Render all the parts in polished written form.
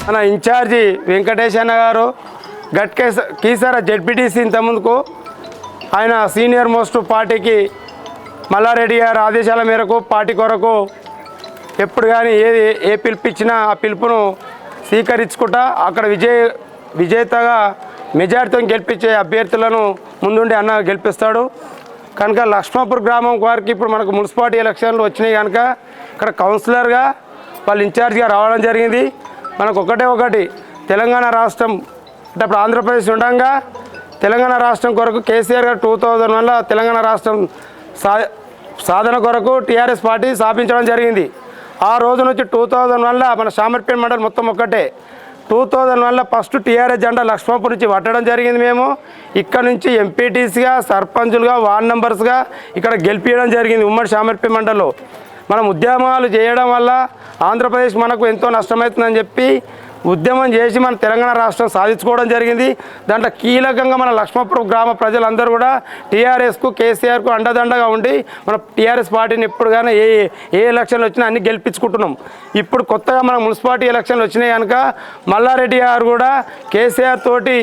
మన ఇన్ఛార్జి వెంకటేష్ అన్న గారు కీసర జెడ్పీటీసీ ఇంతకుముందుకు ఆయన సీనియర్ మోస్ట్ పార్టీకి మల్లారెడ్డి గారి ఆదేశాల మేరకు పార్టీ కొరకు ఎప్పుడు కానీ ఏ పిలిపించినా ఆ పిలుపును స్వీకరించుకుంటా అక్కడ విజేతగా మెజార్టీతో గెలిపించే అభ్యర్థులను ముందుండి అన్న గెలిపిస్తాడు కనుక లక్ష్మాపూర్ గ్రామం వారికి ఇప్పుడు మనకు మున్సిపాలిటీ ఎలక్షన్లు వచ్చినాయి కనుక ఇక్కడ కౌన్సిలర్గా వాళ్ళు ఇన్ఛార్జ్గా రావడం జరిగింది. మనకు ఒకటి తెలంగాణ రాష్ట్రం అంటే అప్పుడు ఆంధ్రప్రదేశ్ ఉండగా తెలంగాణ రాష్ట్రం కొరకు కేసీఆర్ గారు 2001 తెలంగాణ రాష్ట్రం సాధన కొరకు టీఆర్ఎస్ పార్టీ స్థాపించడం జరిగింది. ఆ రోజు నుంచి 2001 మన శామర్పేట మండలం మొత్తం ఒక్కటే. 2001 ఫస్ట్ టీఆర్ఎస్ జెండా లక్ష్మాపూర్ నుంచి పట్టడం జరిగింది. మేము ఇక్కడ నుంచి ఎంపీటీసీగా సర్పంచులుగా వార్డ్ మెంబర్స్గా ఇక్కడ గెలిపించడం జరిగింది. ఉమ్మడి శామర్పేట మండలంలో మనం ఉద్యమాలు చేయడం వల్ల ఆంధ్రప్రదేశ్ మనకు ఎంతో నష్టమవుతుందని చెప్పి ఉద్యమం చేసి మన తెలంగాణ రాష్ట్రం సాధించుకోవడం జరిగింది. దాంట్లో కీలకంగా మన లక్ష్మాపురం గ్రామ ప్రజలందరూ కూడా టీఆర్ఎస్కు కేసీఆర్కు అండదండగా ఉండి మన టీఆర్ఎస్ పార్టీని ఎప్పుడు కానీ ఏ ఎలక్షన్లు వచ్చినా అన్ని గెలిపించుకుంటున్నాం. ఇప్పుడు కొత్తగా మన మున్సిపాలిటీ ఎలక్షన్లు వచ్చినాయి కనుక మల్లారెడ్డి గారు కూడా కేసీఆర్ తోటి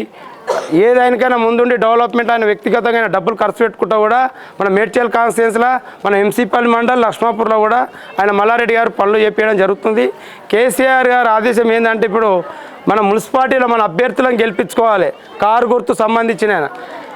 ఏదానికైనా ముందుండి డెవలప్మెంట్ ఆయన వ్యక్తిగతంగా డబ్బులు ఖర్చు పెట్టుకుంటా కూడా మన మేడ్చల్ కాన్స్టిట్యున్సీలో మన ఎంసీపల్లి మండల్ లక్ష్మాపూర్లో కూడా ఆయన మల్లారెడ్డి గారు పనులు చేపించడం జరుగుతుంది. కేసీఆర్ గారు ఆదేశం ఏంటంటే ఇప్పుడు మన మున్సిపాలిటీలో మన అభ్యర్థులను గెలిపించుకోవాలి. కారు గుర్తు సంబంధించిన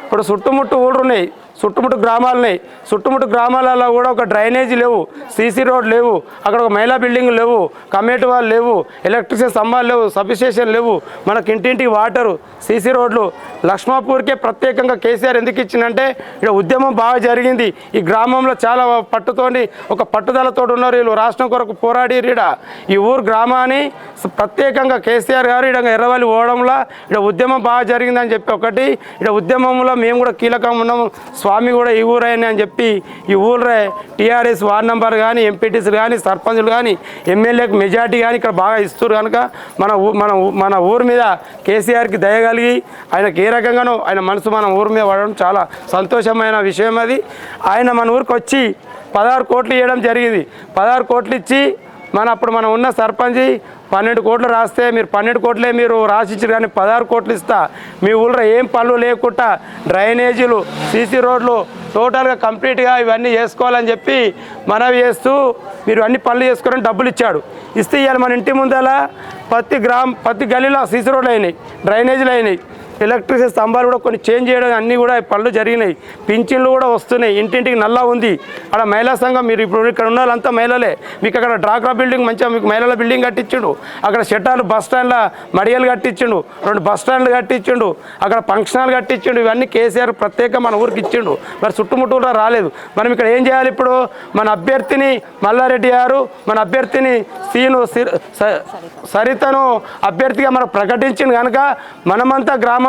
ఇప్పుడు చుట్టుముట్టు ఊళ్ళు ఉన్నాయి, చుట్టుముట్టు గ్రామాలు ఉన్నాయి. చుట్టుముట్టు గ్రామాలలో కూడా ఒక డ్రైనేజీ లేవు, సీసీ రోడ్ లేవు, అక్కడ ఒక మహిళా బిల్డింగ్ లేవు, కమ్యూనిటీ వాళ్ళు లేవు, ఎలక్ట్రిసిటీ స్తంభాలు లేవు, సబ్స్టేషన్ లేవు, మనకి ఇంటింటికి వాటరు, సీసీ రోడ్లు. లక్ష్మాపూర్కే ప్రత్యేకంగా కేసీఆర్ ఎందుకు ఇచ్చిందంటే ఇక్కడ ఉద్యమం బాగా జరిగింది. ఈ గ్రామంలో చాలా పట్టుతోని ఒక పట్టుదలతో ఉన్నారు వీళ్ళు, రాష్ట్రం కొరకు పోరాడిరీడ. ఈ ఊరు గ్రామాన్ని ప్రత్యేకంగా కేసీఆర్ గారు ఇక్కడ ఎర్రవల్లి పోవడంలో ఇక్కడ ఉద్యమం బాగా జరిగిందని చెప్పి ఒకటి, ఇక్కడ ఉద్యమంలో మేము కూడా కీలకంగా ఉన్నాము. స్వామి కూడా ఈ ఊరైనా అని చెప్పి ఈ ఊరే టీఆర్ఎస్ వార్డ్ మెంబర్ కానీ ఎంపీటీసీలు కానీ సర్పంచులు కానీ ఎమ్మెల్యేకి మెజార్టీ కానీ ఇక్కడ బాగా ఇస్తారు కనుక మన ఊరి మీద కేసీఆర్కి దయగలిగి ఆయనకి ఏ రకంగానో ఆయన మనసు మన ఊరి మీద పడడం చాలా సంతోషమైన విషయం. అది ఆయన మన ఊరికి వచ్చి 16 కోట్లు ఇవ్వడం జరిగింది. 16 కోట్లు ఇచ్చి అప్పుడు మనం ఉన్న సర్పంచ్ 12 కోట్లు రాస్తే మీరు 12 కోట్లే మీరు రాసిచ్చారు కానీ 16 కోట్లు ఇస్తా, మీ ఊళ్ళో ఏం పనులు లేకుండా డ్రైనేజీలు సీసీ రోడ్లు టోటల్గా కంప్లీట్గా ఇవన్నీ చేసుకోవాలని చెప్పి మనవి చేస్తూ మీరు అన్ని పనులు చేసుకోవాలని డబ్బులు ఇచ్చాడు. ఇస్తే ఇవాళ మన ఇంటి ముందల ప్రతి గల్లీలో సీసీ రోడ్లు అయినాయి, డ్రైనేజీలు అయినాయి, ఎలక్ట్రిసిటీ స్తంభాలు కూడా కొన్ని చేంజ్ చేయడం అన్నీ కూడా పనులు జరిగినాయి. పింఛన్లు కూడా వస్తున్నాయి, ఇంటింటికి నల్లా ఉంది. అక్కడ మహిళా సంఘం మీరు ఇప్పుడు ఇక్కడ ఉన్న వాళ్ళంతా మహిళలే. మీకు అక్కడ డ్రాక్రా బిల్డింగ్ మంచిగా మీకు మహిళల బిల్డింగ్ కట్టించిండు, అక్కడ షెటార్లు బస్ స్టాండ్లో మడియలు కట్టించిండు, 2 బస్ స్టాండ్లు కట్టించిండు, అక్కడ ఫంక్షన్ హాల్ కట్టించిండు. ఇవన్నీ కేసీఆర్ ప్రత్యేక మన ఊరికి ఇచ్చిండు. మరి చుట్టుముట్టు కూడా రాలేదు. మనం ఇక్కడ ఏం చేయాలి? ఇప్పుడు మన అభ్యర్థిని మల్లారెడ్డి గారు మన అభ్యర్థిని సరితను అభ్యర్థిగా మనకు ప్రకటించింది కనుక మనమంతా గ్రామంలో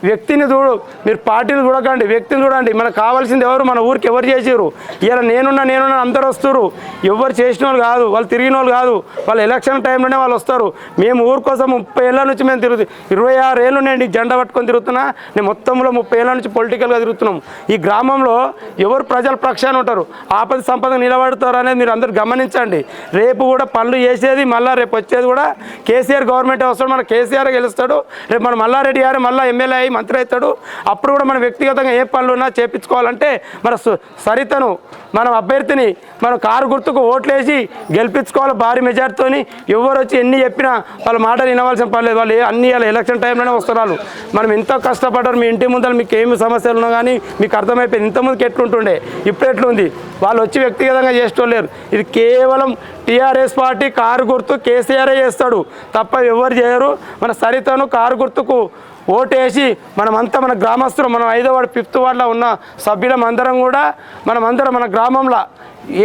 వ్యక్తిని చూడు, మీరు పార్టీని చూడకండి, వ్యక్తిని చూడండి. మనకు కావాల్సింది ఎవరు? మన ఊరికి ఎవరు చేసారు? ఇలా నేనున్నా అందరు వస్తారు. ఎవరు చేసిన వాళ్ళు కాదు, వాళ్ళు తిరిగిన వాళ్ళు కాదు, వాళ్ళు ఎలక్షన్ టైంలోనే వాళ్ళు వస్తారు. మేము ఊరి కోసం 30 ఏళ్ళ నుంచి మేము 26 ఏళ్ళు నేను జెండా పట్టుకొని తిరుగుతున్నా. నేను మొత్తంలో 30 ఏళ్ళ నుంచి పొలిటికల్గా తిరుగుతున్నాం. ఈ గ్రామంలో ఎవరు ప్రజల పక్షాన ఉంటారు, ఆపద సంపద నిలబడతారు అనేది మీరు అందరూ గమనించండి. రేపు కూడా పనులు చేసేది మళ్ళీ రేపు వచ్చేది కూడా కేసీఆర్ గవర్నమెంట్ వస్తాడు, మన కేసీఆర్ గెలుస్తాడు. రేపు మన మల్లారెడ్డి గారు మళ్ళీ ఎమ్మెల్యే అయ్యి మంత్రి అవుతాడు. అప్పుడు కూడా మనం వ్యక్తిగతంగా ఏ పనులు ఉన్నా చేపించుకోవాలంటే మన సరితను మనం అభ్యర్థిని మనం కారు గుర్తుకు ఓట్లేసి గెలిపించుకోవాలి భారీ మెజార్టీతో. ఎవరు వచ్చి ఎన్ని చెప్పినా వాళ్ళ మాటలు వినవలసిన పర్లేదు. వాళ్ళు అన్ని ఎలక్షన్ టైంలోనే వస్తున్నారు. మనం ఎంతో కష్టపడ్డారు. మీ ఇంటి ముందర మీకు ఏమి సమస్యలు ఉన్నా కానీ మీకు అర్థమైపోయింది. ఇంతకుముందుకు ఎట్లుంటుండే ఇప్పుడు ఎట్లుంది. వాళ్ళు వచ్చి వ్యక్తిగతంగా చేసేటోళ్ళేరు. ఇది కేవలం టీఆర్ఎస్ పార్టీ కారు గుర్తు కేసీఆరే చేస్తాడు తప్ప ఎవరు చేయరు. మన సరితను కారు గుర్తుకు ఓటేసి మనమంతా మన గ్రామస్తులు మనం 5వ వార్డు 5th వార్డులో ఉన్న సభ్యులం అందరం కూడా మనమందరం మన గ్రామంలో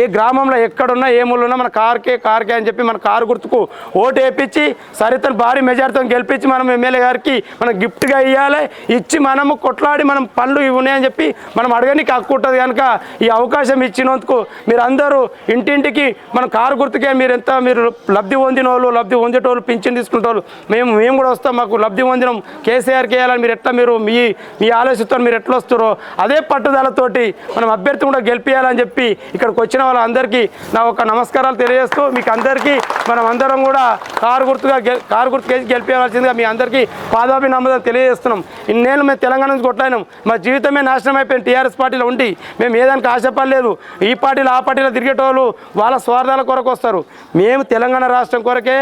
ఏ గ్రామంలో ఎక్కడున్నా ఏ మూలన్నా మన కార్కే అని చెప్పి మన కారు గుర్తుకు ఓటు వేయించి సరితను భారీ మెజార్టీతో గెలిపించి మనం ఎమ్మెల్యే గారికి మనం గిఫ్ట్గా ఇవ్వాలి. ఇచ్చి మనము కొట్లాడి మనం పనులు ఇవి ఉన్నాయని చెప్పి మనం అడగనికి హక్కు ఉంటుంది కనుక ఈ అవకాశం ఇచ్చినందుకు మీరు అందరూ ఇంటింటికి మన కారు గుర్తుకే మీరు లబ్ధి పొందిన వాళ్ళు లబ్ధి పొందేటోళ్ళు పింఛన్ తీసుకుంటారు. మేము కూడా వస్తాం. మాకు లబ్ధి పొందినం కేసీఆర్కి వేయాలని మీరు ఎట్లా మీ ఆలోచిస్తారు మీరు ఎట్లా వస్తారో అదే పట్టుదలతోటి మనం అభ్యర్థి కూడా గెలిపించాలని చెప్పి ఇక్కడికి వచ్చిన వాళ్ళందరికీ నా ఒక నమస్కారాలు తెలియజేస్తూ మీకు అందరికీ మనం అందరం కూడా కారు గుర్తుకేసి గెలిపేయవలసిందిగా మీ అందరికీ పాదాభినందనలు తెలియజేస్తున్నాం. ఇన్నేళ్ళు మేము తెలంగాణ నుంచి కొట్లాడినాం, మా జీవితమే నాశనం అయిపోయింది. టీఆర్ఎస్ పార్టీలో ఉండి మేము ఏదానికి ఆశపడలేదు. ఈ పార్టీలో ఆ పార్టీలో తిరిగేటోళ్ళు వాళ్ళ స్వార్థాల కొరకు వస్తారు. మేము తెలంగాణ రాష్ట్రం కొరకే,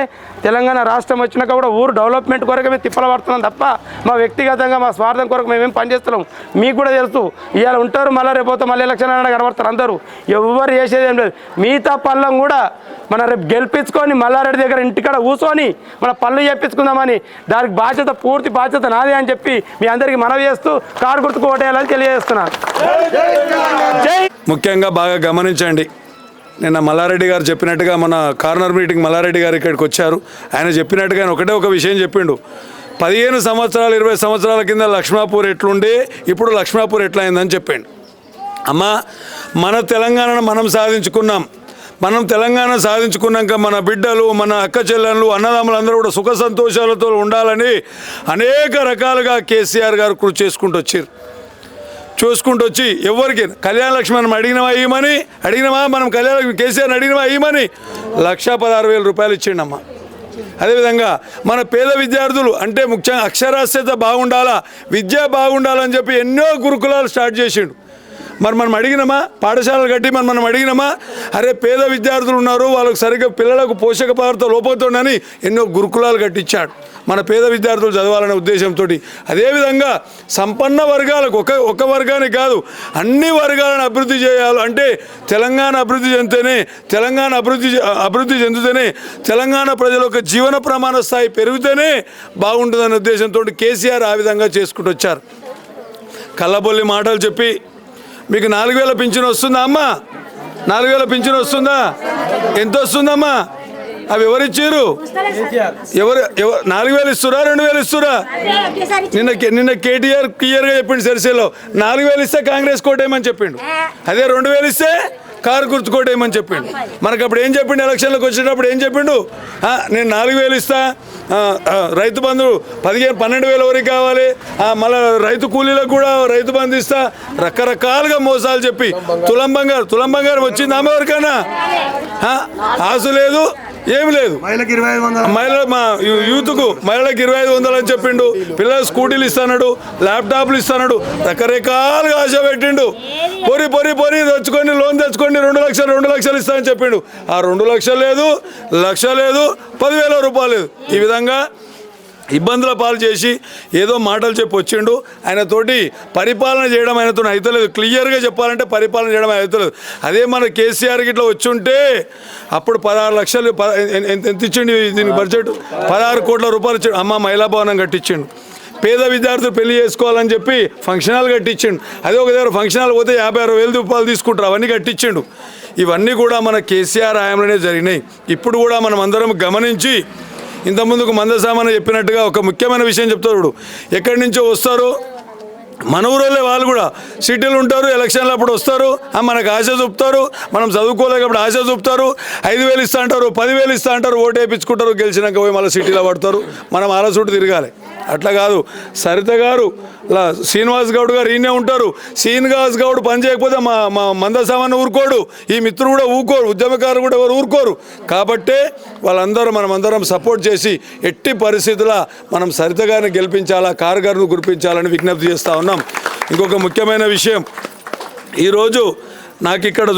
తెలంగాణ రాష్ట్రం వచ్చినాక కూడా ఊరు డెవలప్మెంట్ కొరకే మేము తిప్పలు పడుతున్నాం తప్ప మా వ్యక్తిగతంగా మా స్వార్థం కొరకు మేమేం పనిచేస్తున్నాం. మీకు కూడా తెలుసు, ఇవాళ ఉంటారు మళ్ళీ రేపోతే మళ్ళీ ఎలక్షన్ అయినా కనబడతారు అందరూ. ఎవరు చేసేది ఏం లేదు. మిగతా పనులను కూడా మన రేపు గెలిపించుకొని మల్లారెడ్డి దగ్గర ఇంటికాడ కూర్చొని మన పనులు చేయించుకుందామని, దానికి పూర్తి బాధ్యత నాదే అని చెప్పి మీ అందరికీ మనవి చేస్తూ కారు గుర్తుకు ఓటేయాలని తెలియజేస్తున్నాను. ముఖ్యంగా బాగా గమనించండి, నిన్న మల్లారెడ్డి గారు చెప్పినట్టుగా మన కార్నర్ మీటింగ్ మల్లారెడ్డి గారు ఇక్కడికి వచ్చారు. ఆయన చెప్పినట్టుగా ఒకటే ఒక విషయం చెప్పిండు. 15 సంవత్సరాలు 20 సంవత్సరాల కింద లక్ష్మాపూర్ ఎట్లుండే, ఇప్పుడు లక్ష్మాపూర్ ఎట్లయిందని చెప్పండి. అమ్మ, మన తెలంగాణను మనం సాధించుకున్నాం. మనం తెలంగాణ సాధించుకున్నాక మన బిడ్డలు, మన అక్క చెల్లెళ్ళు, అన్నదమ్ములందరూ కూడా సుఖ సంతోషాలతో ఉండాలని అనేక రకాలుగా కేసీఆర్ గారు కృషి చూసుకుంటూ వచ్చి ఎవరికి కళ్యాణ లక్ష్మి మనం అడిగినామా మనం కేసీఆర్ని అడిగినామా ఇవ్వమని 1,16,000 రూపాయలు ఇచ్చిండమ్మా. అదేవిధంగా మన పేద విద్యార్థులు అంటే ముఖ్యంగా అక్షరాస్యత బాగుండాలా, విద్య బాగుండాలని చెప్పి ఎన్నో గురుకులాలు స్టార్ట్ చేసిండు. మరి మనం అడిగినామా? పాఠశాలలు కట్టి మనం అడిగినామా? అరే పేద విద్యార్థులు ఉన్నారు, వాళ్ళకు సరిగ్గా పిల్లలకు పోషక పదార్థ లోపంతోనని ఎన్నో గురుకులాలు కట్టించాడు మన పేద విద్యార్థులు చదవాలనే ఉద్దేశంతో. అదేవిధంగా సంపన్న వర్గాలకు ఒక వర్గానికి కాదు అన్ని వర్గాలను అభివృద్ధి చేయాలి. అంటే తెలంగాణ అభివృద్ధి చెందితేనే అభివృద్ధి చెందితేనే తెలంగాణ ప్రజల యొక్క జీవన ప్రమాణ స్థాయి పెరిగితేనే బాగుంటుందనే ఉద్దేశంతో కేసీఆర్ ఆ విధంగా చేసుకుంటూ వచ్చారు. కళ్ళబొల్లి మాటలు చెప్పి మీకు 4,000 పింఛన్ వస్తుందా అమ్మా? 4,000 పింఛన్ వస్తుందా? ఎంత వస్తుందమ్మా? అవి ఎవరిచ్చారు? ఎవరు 4,000 ఇస్తురా 2,000 ఇస్తురా? నిన్న కేటీఆర్ క్లియర్గా చెప్పిండు సరిసేలో 4,000 ఇస్తే కాంగ్రెస్ కోటేయమని చెప్పిండు. అదే 2,000 ఇస్తే కారు గుర్తుకోటేయమని చెప్పిండు. మనకు అప్పుడు ఏం చెప్పిండు? ఎలక్షన్లకు వచ్చేటప్పుడు ఏం చెప్పిండు? నేను 4,000 ఇస్తా, రైతు బంధు 12,000 వరకు కావాలి, మళ్ళీ రైతు కూలీలకు కూడా రైతు బంధు ఇస్తా, రకరకాలుగా మోసాలు చెప్పి తులం బంగారం వచ్చింది ఆమె వరకైనా ఆశ లేదు, ఏమి లేదు. మా యూత్కు మహిళలకు 2,500 అని చెప్పిండు. పిల్లలకు స్కూటీలు ఇస్తాడు, ల్యాప్టాప్లు ఇస్తాడు, రకరకాలుగా ఆశ పెట్టిండు. పొరి తెచ్చుకొని లోన్ తెచ్చుకొని 2 లక్షలు ఇస్తానని చెప్పిండు. ఆ 2 లక్షలు లేదు, 1,00,000 లేదు, 10,000 రూపాయలు లేదు. ఈ విధంగా ఇబ్బందుల పాలు చేసి ఏదో మాటలు చెప్పి వచ్చిండు. ఆయనతోటి పరిపాలన చేయడం ఆయనతో అయితలేదు. క్లియర్గా చెప్పాలంటే పరిపాలన చేయడం అయితలేదు. అదే మన కేసీఆర్కి ఇట్లా వచ్చి ఉంటే అప్పుడు 16 లక్షలు ఎంత ఇచ్చిండు దీనికి బడ్జెట్? 16 కోట్ల రూపాయలు ఇచ్చిండు. అమ్మ మహిళా భవనం కట్టించిండు. పేద విద్యార్థులు పెళ్లి చేసుకోవాలని చెప్పి ఫంక్షన్ హాల్ కట్టించిండు. అదే ఒక దగ్గర ఫంక్షన్ హాల్ పోతే 56,000 రూపాయలు తీసుకుంటారు, అవన్నీ కట్టించిండు. ఇవన్నీ కూడా మన కేసీఆర్ హయాంలోనే జరిగినాయి. ఇప్పుడు కూడా మనం అందరం గమనించి ఇంతకుముందుకు మందసామని చెప్పినట్టుగా ఒక ముఖ్యమైన విషయం చెప్తారు. ఎక్కడి నుంచో వస్తారు, మన ఊరోళ్ళే వాళ్ళు కూడా సిటీలు ఉంటారు, ఎలక్షన్లు అప్పుడు వస్తారు, మనకు ఆశ చూపుతారు, మనం చదువుకోలేకప్పుడు ఆశ చూపుతారు, 5,000 ఇస్తా అంటారు, 10,000 ఇస్తా అంటారు, ఓటు వేయించుకుంటారు, గెలిచినాక పోయి మళ్ళీ సిటీలో పడతారు. మనం ఆల చుట్టూ తిరగాలి. అట్లా కాదు. సరిత గారు శ్రీనివాస్ గౌడ్ గారు ఈయనే ఉంటారు. శ్రీనివాస్ గౌడ్ పని చేయకపోతే మా మందసామాన్ని ఊరుకోడు, ఈ మిత్రుడు కూడా ఊరుకోరు, ఉద్యమకారులు కూడా ఎవరు ఊరుకోరు. కాబట్టే మనమందరం సపోర్ట్ చేసి ఎట్టి పరిస్థితుల్లో మనం సరిత గారిని గెలిపించాలా, కారు గారిని గురిపించాలని విజ్ఞప్తి చేస్తూ ఉన్నాం. ఇంకొక ముఖ్యమైన విషయం, ఈరోజు నాకు ఇక్కడ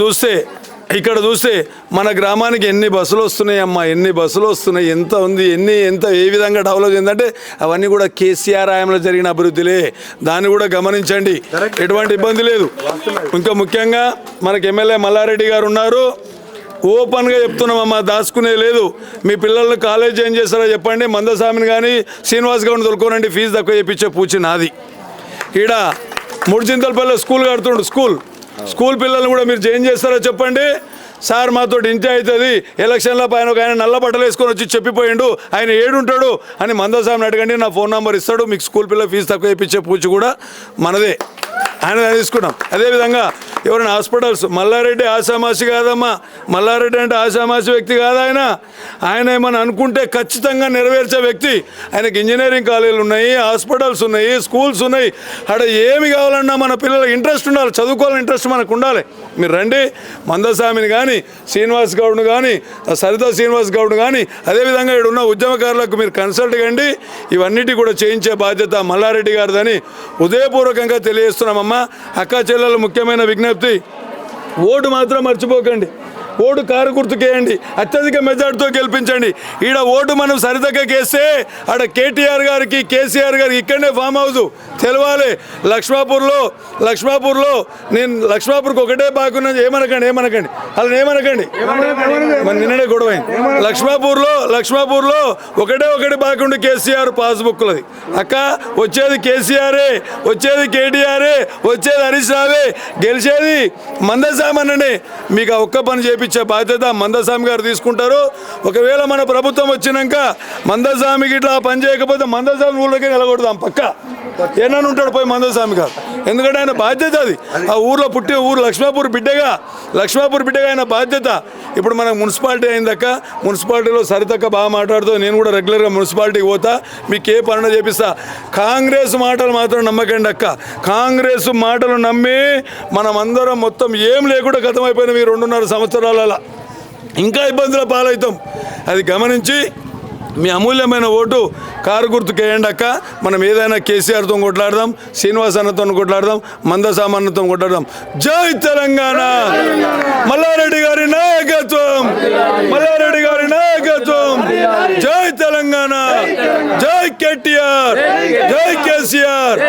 చూస్తే మన గ్రామానికి ఎన్ని బస్సులు వస్తున్నాయి అమ్మా, ఎన్ని బస్సులు వస్తున్నాయి, ఎంత ఉంది, ఏ విధంగా డెవలప్ అయిందంటే అవన్నీ కూడా కేసీఆర్ హయాంలో జరిగిన అభివృద్ధిలే. దాన్ని కూడా గమనించండి, ఎటువంటి ఇబ్బంది లేదు. ఇంకా ముఖ్యంగా మనకు ఎమ్మెల్యే మల్లారెడ్డి గారు ఉన్నారు. ఓపెన్గా చెప్తున్నామమ్మా, దాచుకునే లేదు. మీ పిల్లలను కాలేజ్ ఏం చేస్తారో చెప్పండి, మందస్వామిని కానీ శ్రీనివాస్ గౌడ్ని తొలుకోనండి, ఫీజు తక్కువ చేయించే పూచి నాది. ఈడ ముడిచింతలపల్లి స్కూల్ కడుతుండు, స్కూల్ పిల్లల్ని కూడా మీరు ఏం చేస్తారో చెప్పండి. సార్ మాతో ఇంతే అవుతుంది, ఎలక్షన్లో పైన ఒక ఆయన నల్ల బట్టలు వేసుకొని వచ్చి చెప్పిపోయిండు, ఆయన ఏడుంటాడు అని మందస్వామిని అడగండి, నా ఫోన్ నెంబర్ ఇస్తాడు, మీకు స్కూల్ పిల్లల ఫీజు తక్కువ ఇప్పించే పూచి కూడా మనదే. ఆయన తీసుకున్నాం. అదేవిధంగా ఎవరైనా హాస్పిటల్స్, మల్లారెడ్డి ఆషామాషి కాదమ్మా, మల్లారెడ్డి అంటే ఆషామాషి వ్యక్తి కాదు ఆయన ఏమని అనుకుంటే ఖచ్చితంగా నెరవేర్చే వ్యక్తి. ఆయనకి ఇంజనీరింగ్ కాలేజీలు ఉన్నాయి, హాస్పిటల్స్ ఉన్నాయి, స్కూల్స్ ఉన్నాయి. అక్కడ ఏమి కావాలన్నా మన పిల్లలకు ఇంట్రెస్ట్ ఉండాలి, చదువుకోవాలని ఇంట్రెస్ట్ మనకు ఉండాలి. మీరు రండి, మందస్వామిని కానీ, శ్రీనివాస్ గౌడ్ను కానీ, సరితా శ్రీనివాస్ గౌడ్ కానీ, అదేవిధంగా ఇక్కడ ఉన్న ఉద్యమకారులకు మీరు కన్సల్ట్ కండి. ఇవన్నిటి కూడా చేయించే బాధ్యత మల్లారెడ్డి గారిదని హృదయపూర్వకంగా తెలియజేస్తున్నామమ్మా. అక్కా చెల్లెలు ముఖ్యమైన విజ్ఞప్తి, ఓటు మాత్రం మర్చిపోకండి. ఓటు కారు గుర్తుకేయండి, అత్యధిక మెజార్టీతో గెలిపించండి. ఈడ ఓటు మనం సరితగ్గేస్తే ఆడ కేటీఆర్ గారికి, కేసీఆర్ గారికి ఇక్కడనే ఫామ్ హౌస్ తెలవాలి. లక్ష్మాపూర్లో నేను లక్ష్మాపూర్కి ఒకటే బాగున్నా, ఏమనకండి అలా ఏమనకండి, మన నిన్ననే గొడవ అయింది. లక్ష్మాపూర్లో ఒకటి బాగుండి కేసీఆర్ పాస్బుక్లది. అక్క వచ్చేది కేసీఆరే, వచ్చేది కేటీఆరే, వచ్చేది హరీష్ రావే, గెలిచేది మందసామన్ననే. మీకు ఆ ఒక్క పని చేపి ఇచ్చే బాధ్యత మందస్వామి గారు తీసుకుంటారు. ఒకవేళ మన ప్రభుత్వం వచ్చినాక మందస్వామికి ఇట్లా పని చేయకపోతే మందస్వామి ఊళ్ళకి నిలగొడదాం పక్క. ఏమన్నా ఉంటాడు పోయి మందస్వామి గారు, ఎందుకంటే ఆయన బాధ్యత అది. ఆ ఊర్లో పుట్టిన లక్ష్మాపూర్ బిడ్డగా ఆయన బాధ్యత. ఇప్పుడు మనకు మున్సిపాలిటీ అయిందక్క, మున్సిపాలిటీలో సరితక్క బాగా మాట్లాడుతూ నేను కూడా రెగ్యులర్గా మున్సిపాలిటీకి పోతా, మీకు ఏ పనులు చేపిస్తా. కాంగ్రెస్ మాటలు మాత్రం నమ్మకండి అక్క. కాంగ్రెస్ మాటలు నమ్మి మనమందరం మొత్తం ఏం లేకుండా గతమైపోయిన ఈ 2.5 సంవత్సరాల ఇంకా ఇబ్బందుల పాలవుతాం. అది గమనించి మీ అమూల్యమైన ఓటు కారు గుర్తుకేయండి అక్క. మనం ఏదైనా కేసీఆర్తో కొట్లాడదాం, శ్రీనివాస్ అన్నతో కొట్లాడదాం, మందసామ అన్నతో కొట్లాడదాం. జై తెలంగాణ, మల్లారెడ్డి గారి నాయకత్వం, జై తెలంగాణ, జై కేటీఆర్, జై కేసీఆర్.